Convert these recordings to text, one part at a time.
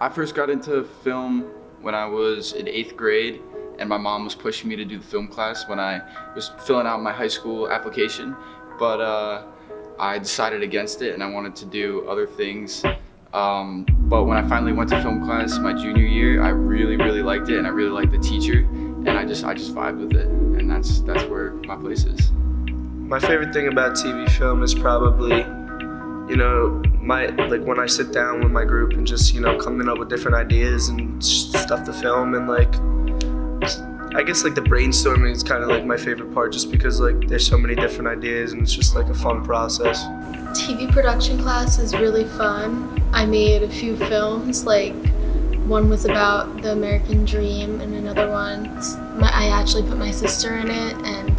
I first got into film when I was in 8th grade, and my mom was pushing me to do the film class when I was filling out my high school application, but I decided against it and I wanted to do other things. But when I finally went to film class my junior year, I really liked it, and I really liked the teacher, and I just vibed with it, and that's where my place is. My favorite thing about TV film is probably, when I sit down with my group and just, coming up with different ideas and stuff to film, and I guess the brainstorming is kind of my favorite part, just because there's so many different ideas and it's just a fun process. TV production class is really fun. I made a few films, one was about the American Dream, and another one, I actually put my sister in it, and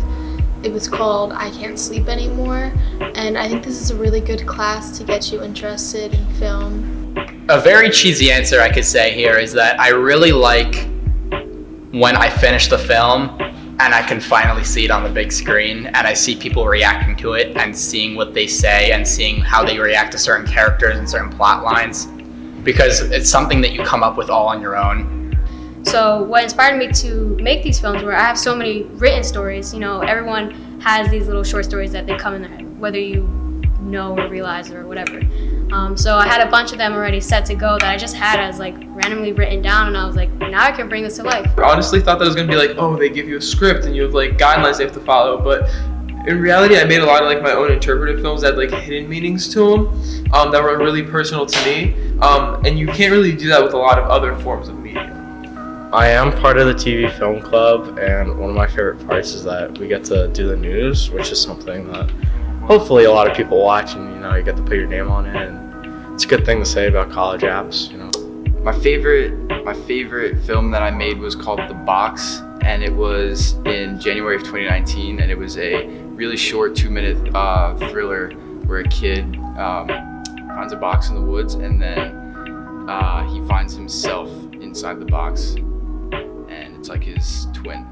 it was called I Can't Sleep Anymore. And I think this is a really good class to get you interested in film. A very cheesy answer I could say here is that I really like when I finish the film and I can finally see it on the big screen, and I see people reacting to it and seeing what they say and seeing how they react to certain characters and certain plot lines, because it's something that you come up with all on your own. So what inspired me to make these films were I have so many written stories. Everyone has these little short stories that they come in their head, whether you know or realize or whatever. So I had a bunch of them already set to go that I just had as randomly written down, and I was like, now I can bring this to life. I honestly thought that was gonna be oh, they give you a script and you have guidelines they have to follow, but in reality I made a lot of my own interpretive films that had hidden meanings to them that were really personal to me, and you can't really do that with a lot of other forms of media. I am part of the TV Film Club, and one of my favorite parts is that we get to do the news, which is something that hopefully a lot of people watch, and you get to put your name on it, and it's a good thing to say about college apps. My favorite film that I made was called The Box, and it was in January of 2019, and it was a really short 2-minute thriller where a kid finds a box in the woods, and then he finds himself inside the box, and it's his twin.